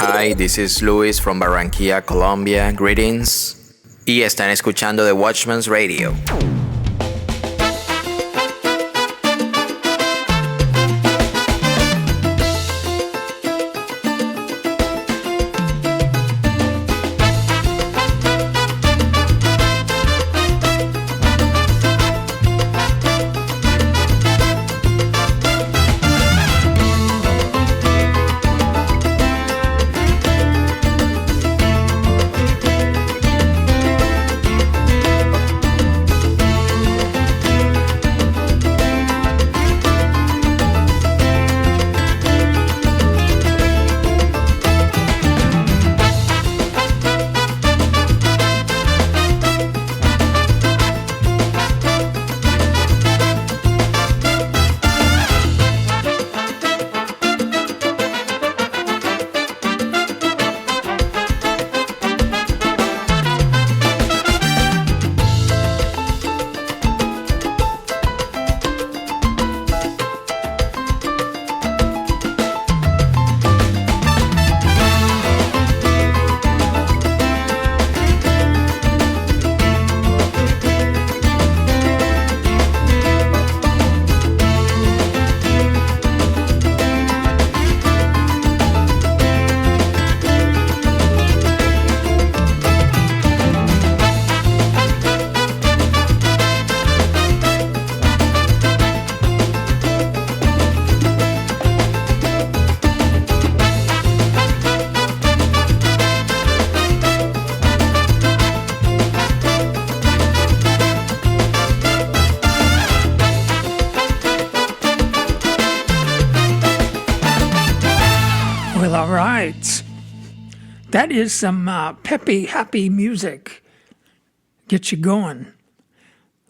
Hi, this is Luis from Barranquilla, Colombia. Greetings. Y están escuchando The Watchman's Radio. Well, all right. That is some peppy, happy music. Get you going.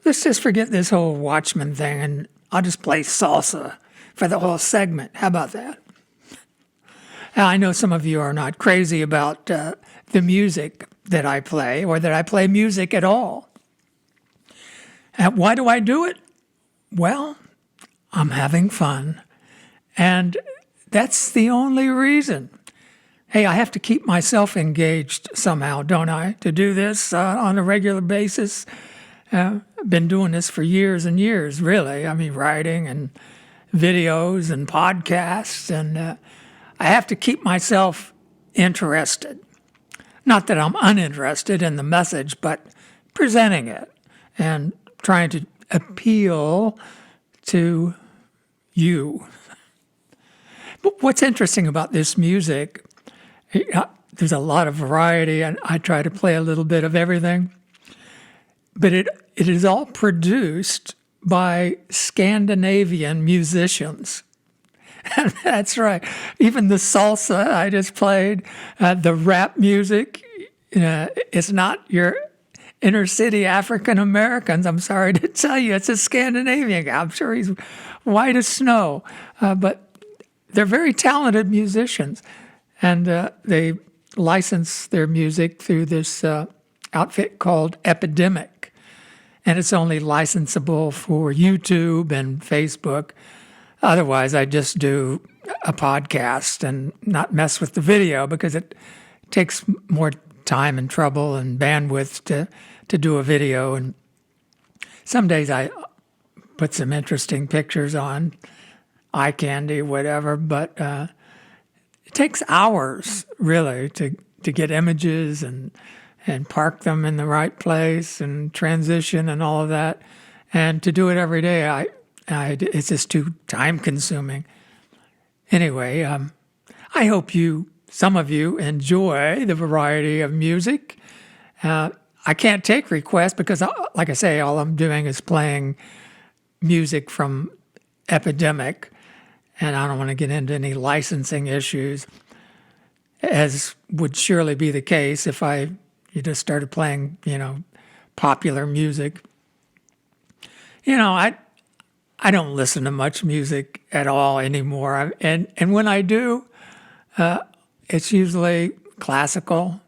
Let's just forget this whole Watchman thing and I'll just play salsa for the whole segment. How about that? Now, I know some of you are not crazy about the music that I play or that I play music at all. Why do I do it? Well, I'm having fun. And that's the only reason. Hey, I have to keep myself engaged somehow, don't I, to do this on a regular basis? I've been doing this for years and years, really. I mean, writing and videos and podcasts, and I have to keep myself interested. Not that I'm uninterested in the message, but presenting it and trying to appeal to you. But what's interesting about this music, there's a lot of variety, and I try to play a little bit of everything. But it is all produced by Scandinavian musicians. And that's right. Even the salsa I just played, the rap music, it's not your inner city African Americans. I'm sorry to tell you, it's a Scandinavian guy. I'm sure he's white as snow. But they're very talented musicians. And they license their music through this outfit called Epidemic. And it's only licensable for YouTube and Facebook. Otherwise, I just do a podcast and not mess with the video because it takes more time and trouble and bandwidth to do a video. And some days I put some interesting pictures on, eye candy, whatever, but it takes hours, really, to get images and park them in the right place and transition and all of that. And to do it every day, it's just too time-consuming. Anyway, I hope some of you enjoy the variety of music. I can't take requests because, like I say, all I'm doing is playing music from Epidemic, and I don't want to get into any licensing issues, as would surely be the case if you just started playing, popular music. I don't listen to much music at all anymore, and when I do, it's usually classical.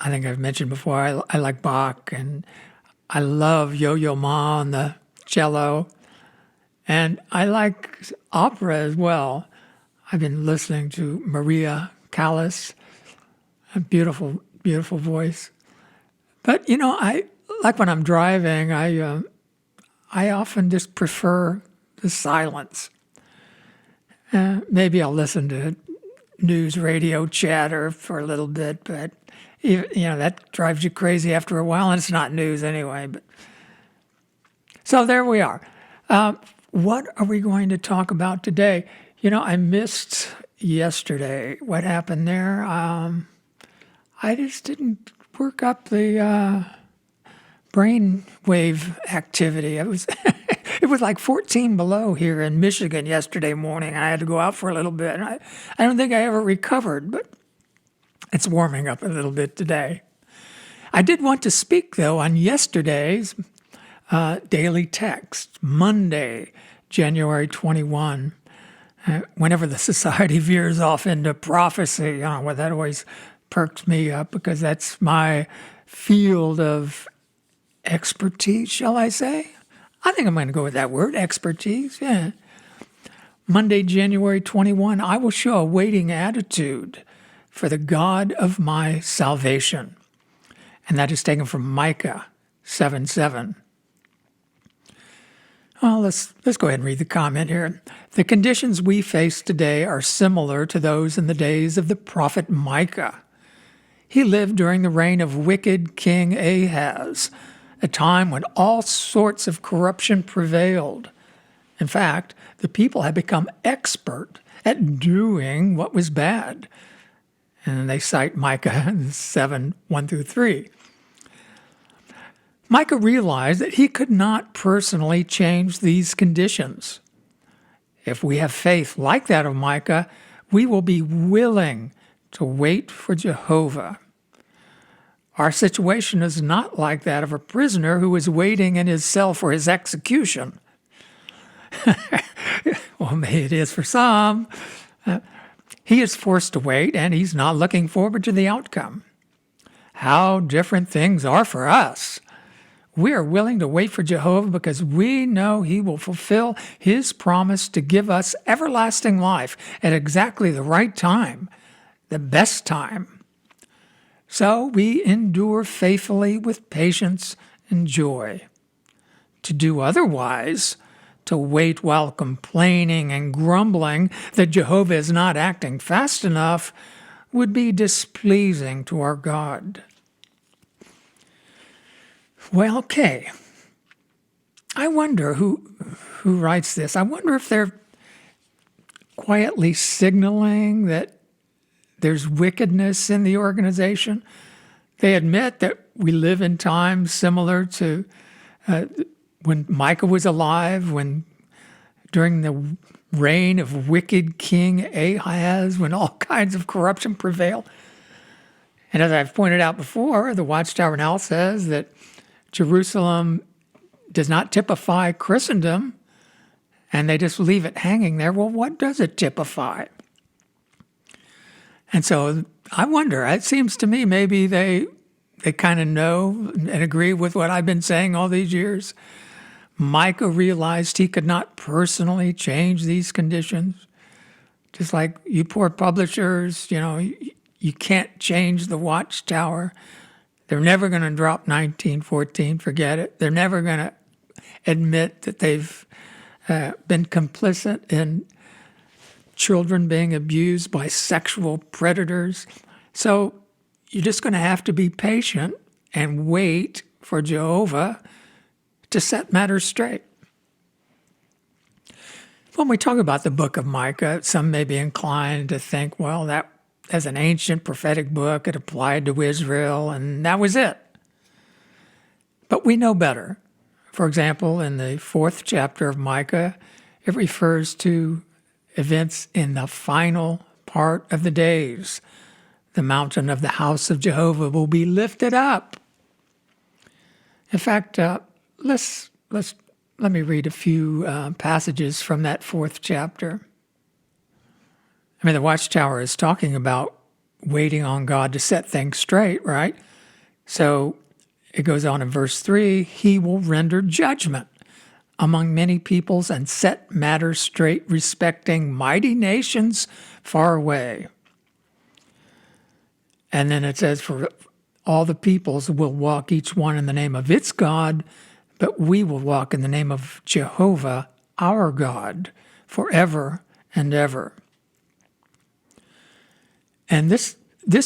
I think I've mentioned before, I like Bach, and I love Yo-Yo Ma on the cello, and I like opera as well. I've been listening to Maria callous, a beautiful, beautiful voice. But, I like when I'm driving, I often just prefer the silence. Maybe I'll listen to news radio chatter for a little bit, but that drives you crazy after a while, and it's not news anyway. But so there we are. What are we going to talk about today? I missed yesterday. What happened there? I just didn't work up the brain wave activity. It was it was like 14 below here in Michigan yesterday morning, and I had to go out for a little bit. And I don't think I ever recovered, but it's warming up a little bit today. I did want to speak, though, on yesterday's daily text, Monday, January 21. Whenever the society veers off into prophecy, that always perks me up because that's my field of expertise, shall I say? I think I'm going to go with that word, expertise, yeah. Monday, January 21, I will show a waiting attitude for the God of my salvation. And that is taken from Micah 7:7. Well, let's go ahead and read the comment here. The conditions we face today are similar to those in the days of the prophet Micah. He lived during the reign of wicked King Ahaz, a time when all sorts of corruption prevailed. In fact, the people had become expert at doing what was bad. And they cite Micah 7:1-3. Micah realized that he could not personally change these conditions. If we have faith like that of Micah, we will be willing to wait for Jehovah. Our situation is not like that of a prisoner who is waiting in his cell for his execution. Well, maybe it is for some. He is forced to wait, and he's not looking forward to the outcome. How different things are for us. We are willing to wait for Jehovah because we know he will fulfill his promise to give us everlasting life at exactly the right time, the best time. So we endure faithfully with patience and joy. To do otherwise, to wait while complaining and grumbling that Jehovah is not acting fast enough, would be displeasing to our God. Well, okay. I wonder who writes this. I wonder if they're quietly signaling that there's wickedness in the organization. They admit that we live in times similar to when Micah was alive, during the reign of wicked King Ahaz, when all kinds of corruption prevailed. And as I've pointed out before, the Watchtower now says that Jerusalem does not typify Christendom, and they just leave it hanging there. Well, what does it typify? And so I wonder, it seems to me maybe they kind of know and agree with what I've been saying all these years. Micah realized he could not personally change these conditions. Just like you poor publishers, you can't change the Watchtower. They're never going to drop 1914, forget it. They're never going to admit that they've been complicit in children being abused by sexual predators. So you're just going to have to be patient and wait for Jehovah to set matters straight. When we talk about the book of Micah, some may be inclined to think, well, that as an ancient prophetic book, it applied to Israel, and that was it. But we know better. For example, in the 4th chapter of Micah, it refers to events in the final part of the days. The mountain of the house of Jehovah will be lifted up. In fact, let me read a few passages from that 4th chapter. The Watchtower is talking about waiting on God to set things straight, right? So it goes on in verse 3, he will render judgment among many peoples and set matters straight respecting mighty nations far away. And then it says, for all the peoples will walk each one in the name of its God, but we will walk in the name of Jehovah, our God, forever and ever. And this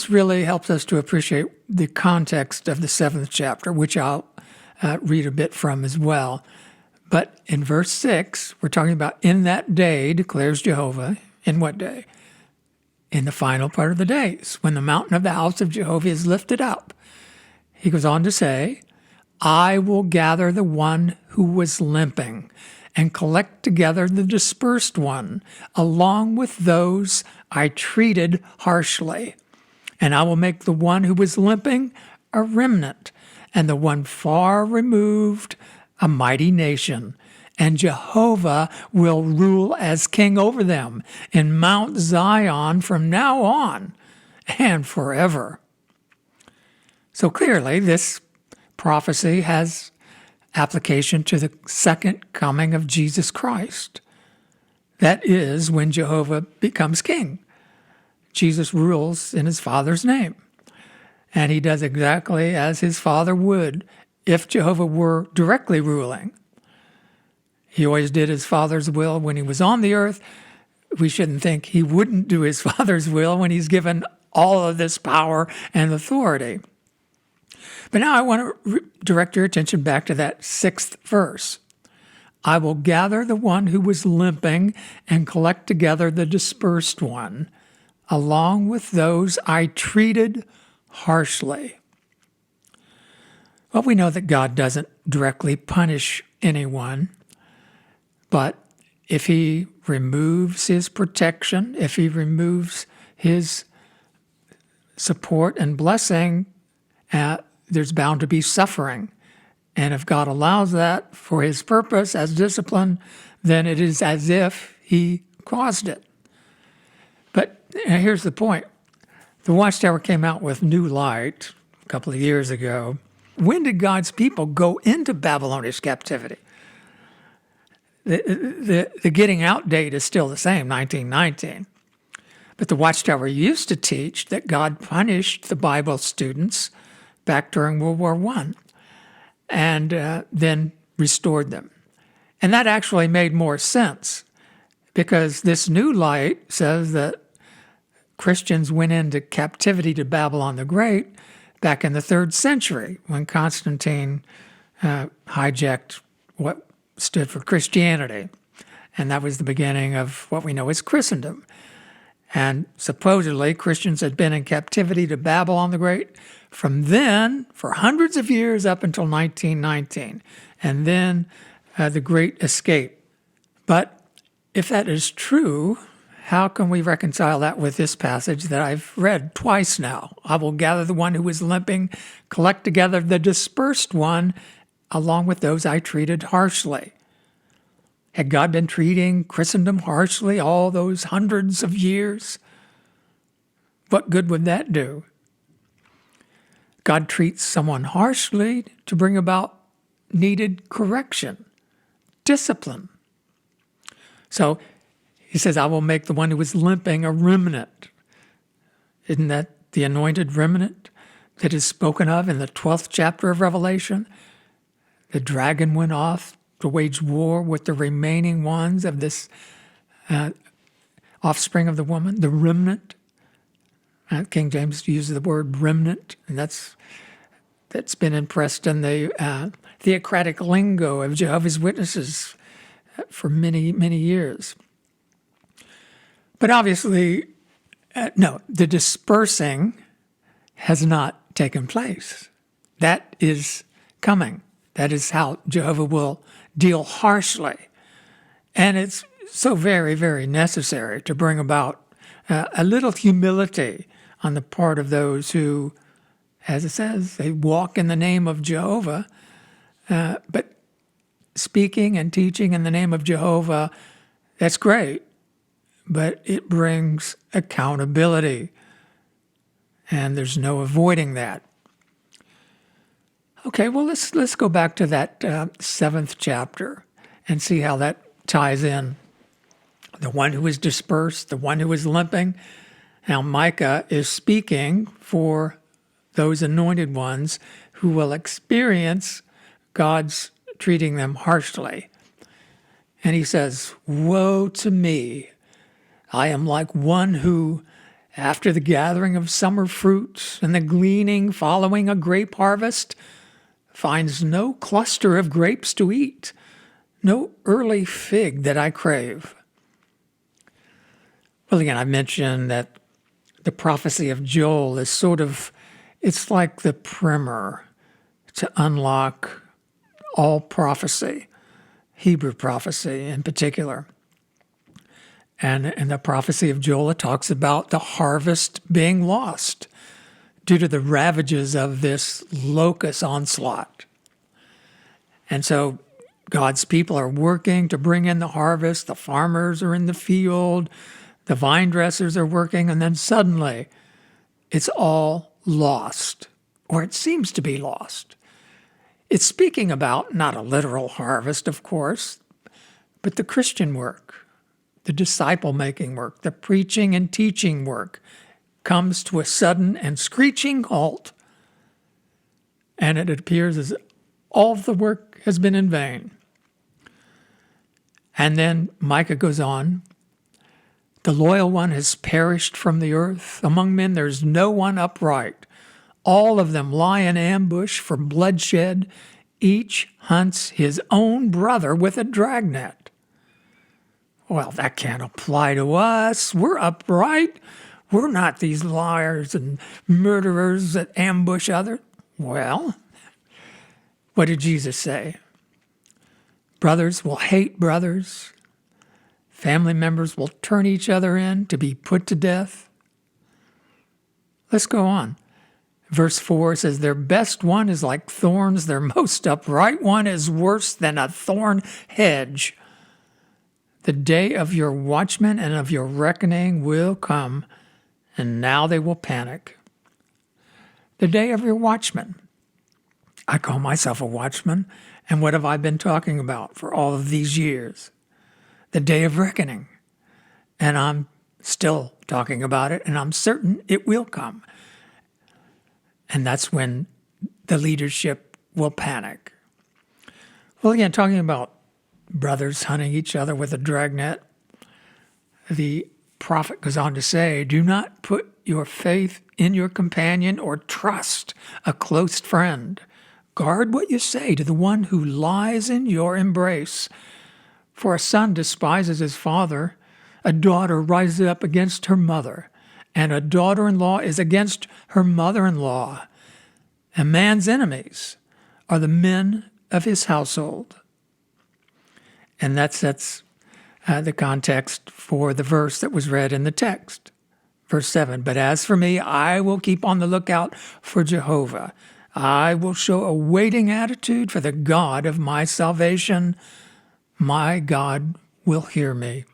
really helps us to appreciate the context of the 7th chapter, which I'll read a bit from as well. But in verse 6, we're talking about in that day, declares Jehovah. In what day? In the final part of the days, when the mountain of the house of Jehovah is lifted up. He goes on to say, I will gather the one who was limping and collect together the dispersed one, along with those I treated harshly. And I will make the one who was limping a remnant, and the one far removed a mighty nation. And Jehovah will rule as king over them in Mount Zion from now on and forever. So clearly, this prophecy has application to the second coming of Jesus Christ. That is when Jehovah becomes king. Jesus rules in his Father's name. And he does exactly as his Father would if Jehovah were directly ruling. He always did his Father's will when he was on the earth. We shouldn't think he wouldn't do his Father's will when he's given all of this power and authority. But now I want to direct your attention back to that 6th verse. I will gather the one who was limping and collect together the dispersed one, along with those I treated harshly. Well, we know that God doesn't directly punish anyone, but if he removes his protection, if he removes his support and blessing, there's bound to be suffering. And if God allows that for his purpose as discipline, then it is as if he caused it. But here's the point. The Watchtower came out with new light a couple of years ago. When did God's people go into Babylonish captivity? The getting out date is still the same, 1919. But the Watchtower used to teach that God punished the Bible students back during World War I and then restored them. And that actually made more sense because this new light says that Christians went into captivity to Babylon the Great back in the 3rd century when Constantine hijacked what stood for Christianity. And that was the beginning of what we know as Christendom. And supposedly Christians had been in captivity to Babylon the Great from then for hundreds of years up until 1919. And then the Great Escape. But if that is true, how can we reconcile that with this passage that I've read twice now? I will gather the one who is limping, collect together the dispersed one, along with those I treated harshly. Had God been treating Christendom harshly all those hundreds of years? What good would that do? God treats someone harshly to bring about needed correction, discipline. So he says, I will make the one who is limping a remnant. Isn't that the anointed remnant that is spoken of in the 12th chapter of Revelation? The dragon went off to wage war with the remaining ones of this offspring of the woman, the remnant. King James uses the word remnant, and that's been impressed in the theocratic lingo of Jehovah's Witnesses for many, many years. But obviously, no, the dispersing has not taken place. That is coming. That is how Jehovah will deal harshly. And it's so very, very necessary to bring about a little humility on the part of those who, as it says, they walk in the name of Jehovah. But speaking and teaching in the name of Jehovah, that's great. But it brings accountability. And there's no avoiding that. Okay, well, let's go back to that 7th chapter and see how that ties in. The one who is dispersed, the one who is limping. Now, Micah is speaking for those anointed ones who will experience God's treating them harshly. And he says, "Woe to me! I am like one who, after the gathering of summer fruits and the gleaning following a grape harvest, finds no cluster of grapes to eat, no early fig that I crave." Well, again, I mentioned that the prophecy of Joel is it's like the primer to unlock all prophecy, Hebrew prophecy in particular. And in the prophecy of Joel, it talks about the harvest being lost due to the ravages of this locust onslaught. And so God's people are working to bring in the harvest. The farmers are in the field. The vine dressers are working. And then suddenly it's all lost, or it seems to be lost. It's speaking about not a literal harvest, of course, but the Christian work, the disciple-making work, the preaching and teaching work comes to a sudden and screeching halt, and it appears as all of the work has been in vain. And then Micah goes on, "The loyal one has perished from the earth. Among men there's no one upright. All of them lie in ambush for bloodshed. Each hunts his own brother with a dragnet." Well, that can't apply to us. We're upright. We're not these liars and murderers that ambush others. Well, what did Jesus say? Brothers will hate brothers. Family members will turn each other in to be put to death. Let's go on. Verse 4 says, "Their best one is like thorns. Their most upright one is worse than a thorn hedge. The day of your watchmen and of your reckoning will come, and now they will panic." The day of your watchman. I call myself a watchman, and what have I been talking about for all of these years? The day of reckoning. And I'm still talking about it, and I'm certain it will come. And that's when the leadership will panic. Well, again, talking about brothers hunting each other with a dragnet, the prophet goes on to say, "Do not put your faith in your companion or trust a close friend. Guard what you say to the one who lies in your embrace. For a son despises his father, a daughter rises up against her mother, and a daughter-in-law is against her mother-in-law. A man's enemies are the men of his household." And that sets the context for the verse that was read in the text. Verse 7, "But as for me, I will keep on the lookout for Jehovah. I will show a waiting attitude for the God of my salvation. My God will hear me."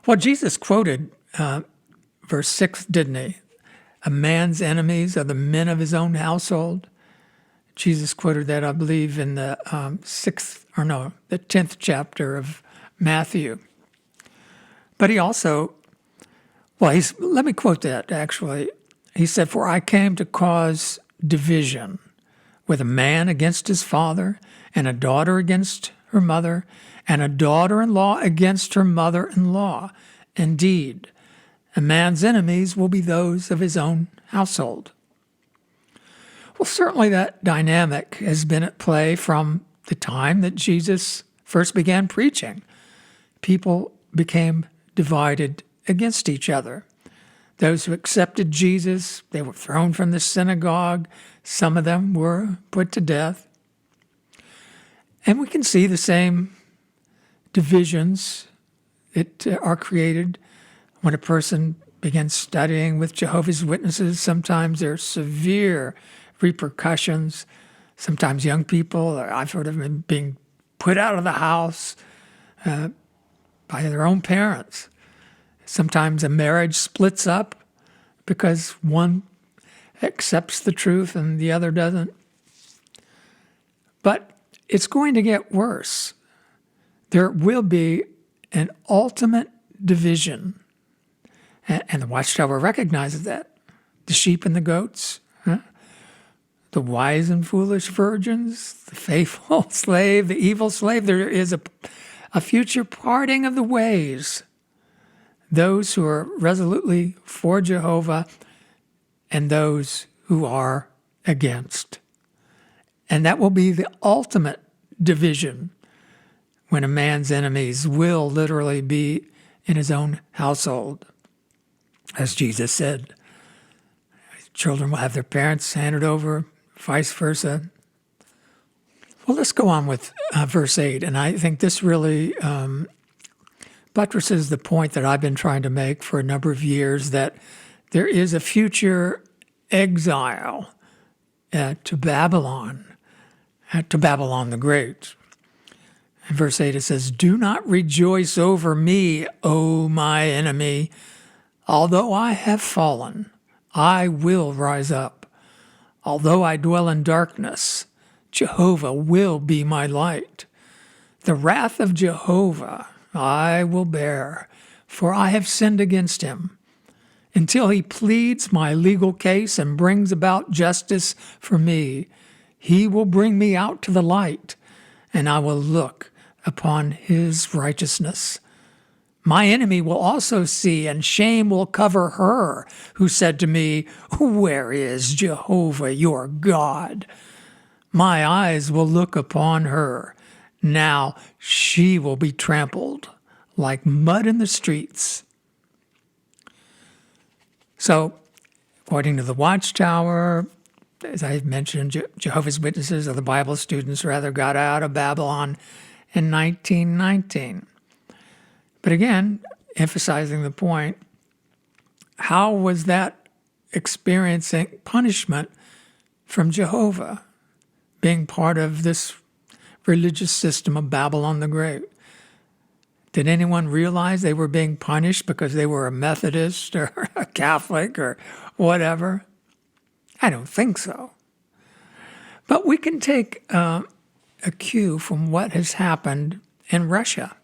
Well, Jesus quoted verse 6, didn't he? A man's enemies are the men of his own household. Jesus quoted that, I believe, in the 10th chapter of Matthew. But he also, let me quote that actually. He said, "For I came to cause division, with a man against his father, and a daughter against her mother, and a daughter-in-law against her mother-in-law. Indeed, a man's enemies will be those of his own household." Well, certainly that dynamic has been at play from the time that Jesus first began preaching. People became divided against each other. Those who accepted Jesus, they were thrown from the synagogue. Some of them were put to death. And we can see the same divisions that are created when a person begins studying with Jehovah's Witnesses. Sometimes there are severe repercussions. Sometimes young people, I've heard of them being put out of the house by their own parents. Sometimes a marriage splits up because one accepts the truth and the other doesn't. But it's going to get worse. There will be an ultimate division. And the watchtower recognizes that. The sheep and the goats, the wise and foolish virgins, the faithful slave, the evil slave. There is a future parting of the ways. Those who are resolutely for Jehovah and those who are against. And that will be the ultimate division when a man's enemies will literally be in his own household. As Jesus said, children will have their parents handed over, vice versa. Well, let's go on with verse 8. And I think this really buttresses the point that I've been trying to make for a number of years, that there is a future exile to Babylon the Great. In verse 8 it says, "Do not rejoice over me, O my enemy. Although I have fallen, I will rise up. Although I dwell in darkness, Jehovah will be my light. The wrath of Jehovah I will bear, for I have sinned against him. Until he pleads my legal case and brings about justice for me, he will bring me out to the light, and I will look upon his righteousness. My enemy will also see, and shame will cover her who said to me, 'Where is Jehovah your God?' My eyes will look upon her. Now she will be trampled like mud in the streets." So, according to the Watchtower, as I mentioned, Jehovah's Witnesses, or the Bible students rather, got out of Babylon in 1919. But again, emphasizing the point, how was that experiencing punishment from Jehovah, being part of this religious system of Babylon the Great? Did anyone realize they were being punished because they were a Methodist or a Catholic or whatever? I don't think so. But we can take a cue from what has happened in Russia.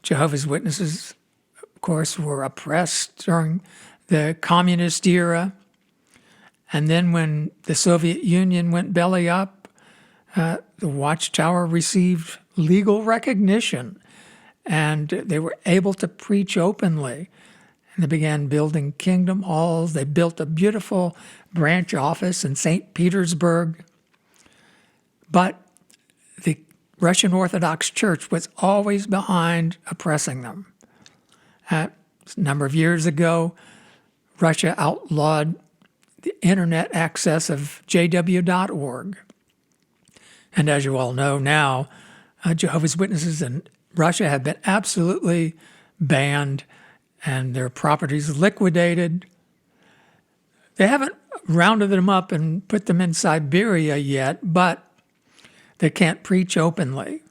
Jehovah's Witnesses, of course, were oppressed during the communist era. And then when the Soviet Union went belly up, the Watchtower received legal recognition, and they were able to preach openly. And they began building kingdom halls. They built a beautiful branch office in St. Petersburg. But the Russian Orthodox Church was always behind oppressing them. A number of years ago, Russia outlawed the internet access of jw.org. And as you all know now, Jehovah's Witnesses in Russia have been absolutely banned and their properties liquidated. They haven't rounded them up and put them in Siberia yet, but they can't preach openly.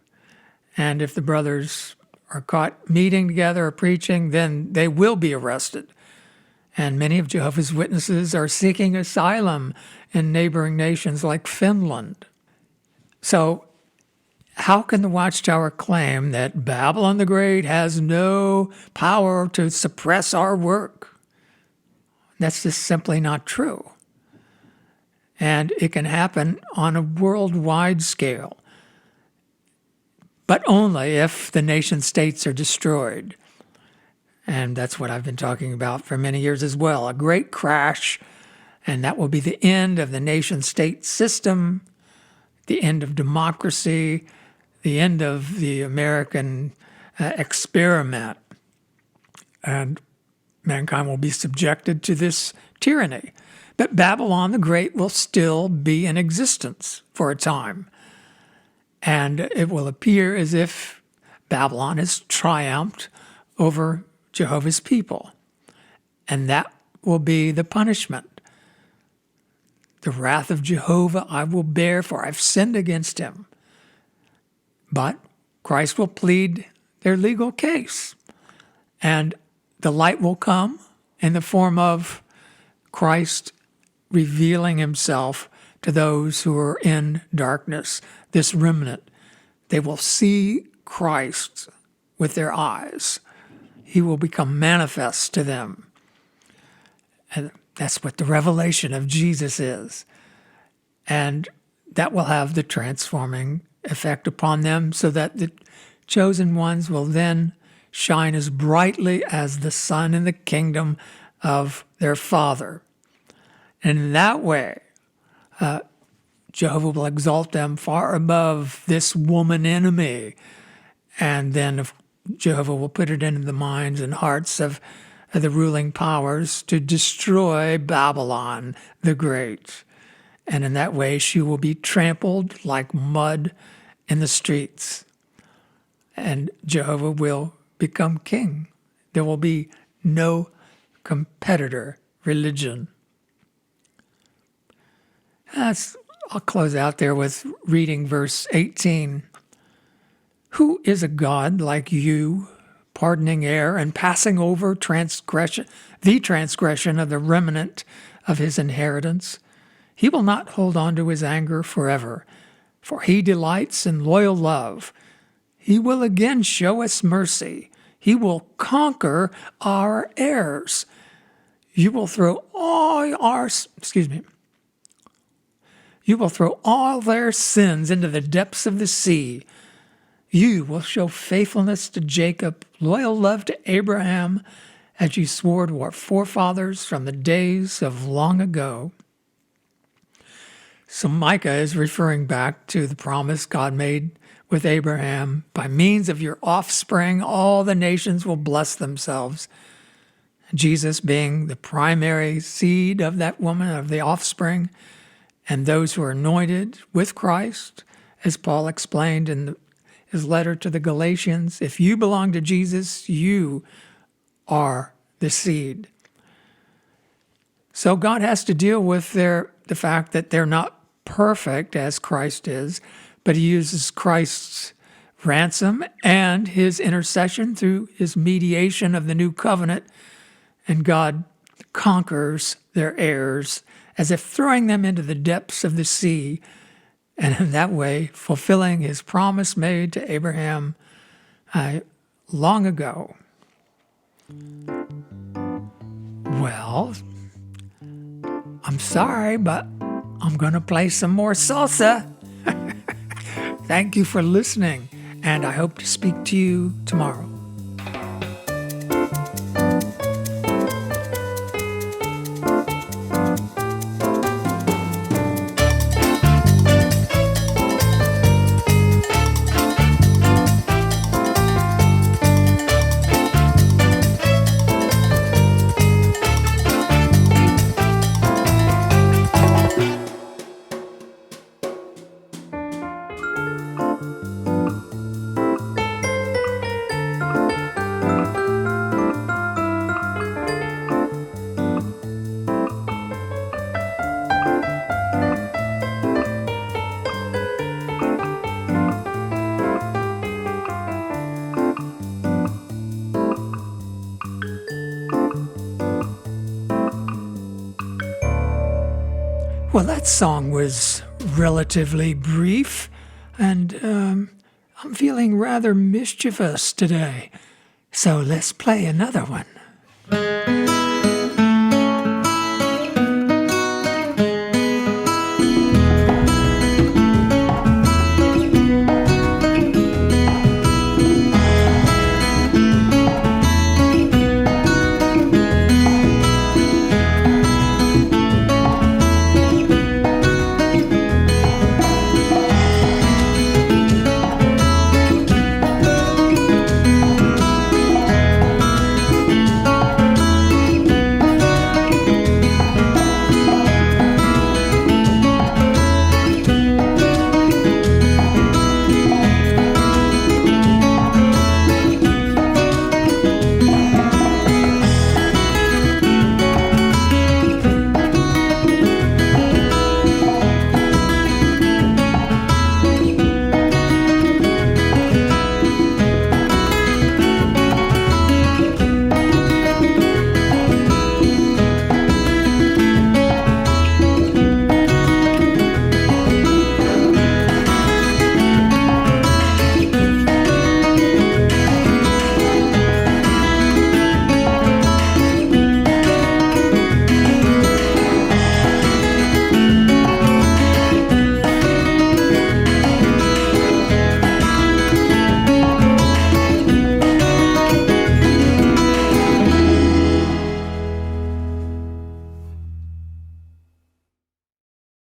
And if the brothers are caught meeting together or preaching, then they will be arrested. And many of Jehovah's Witnesses are seeking asylum in neighboring nations like Finland. So how can the Watchtower claim that Babylon the Great has no power to suppress our work? That's just simply not true. And it can happen on a worldwide scale, but only if the nation states are destroyed. And that's what I've been talking about for many years as well. A great crash, and that will be the end of the nation-state system, the end of democracy, the end of the American experiment. And mankind will be subjected to this tyranny. But Babylon the Great will still be in existence for a time. And it will appear as if Babylon has triumphed over Jehovah's people. And that will be the punishment. The wrath of Jehovah I will bear, for I've sinned against him. But Christ will plead their legal case. And the light will come in the form of Christ revealing himself to those who are in darkness, this remnant. They will see Christ with their eyes. he will become manifest to them. And that's what the revelation of Jesus is. And that will have the transforming effect upon them so that the chosen ones will then shine as brightly as the sun in the kingdom of their Father. And in that way, Jehovah will exalt them far above this woman enemy. And then Jehovah will put it into the minds and hearts of the ruling powers to destroy Babylon the Great. And in that way, she will be trampled like mud in the streets. And Jehovah will become king. There will be no competitor religion. I'll close out there with reading verse 18. Who is a God like you, pardoning error and passing over the transgression of the remnant of his inheritance? He will not hold on to his anger forever, for he delights in loyal love. He will again show us mercy. He will conquer our errors. You will throw all their sins into the depths of the sea. You will show faithfulness to Jacob, loyal love to Abraham, as you swore to our forefathers from the days of long ago. So Micah is referring back to the promise God made with Abraham. By means of your offspring, all the nations will bless themselves. Jesus being the primary seed of that woman, of the offspring, and those who are anointed with Christ, as Paul explained in his letter to the Galatians, if you belong to Jesus, you are the seed. So God has to deal with the fact that they're not perfect as Christ is, but he uses Christ's ransom and his intercession through his mediation of the new covenant, and God conquers their errors as if throwing them into the depths of the sea, and in that way fulfilling his promise made to Abraham long ago. Well, I'm sorry, but I'm going to play some more salsa. Thank you for listening, and I hope to speak to you tomorrow. Well, that song was relatively brief, and I'm feeling rather mischievous today. So let's play another one.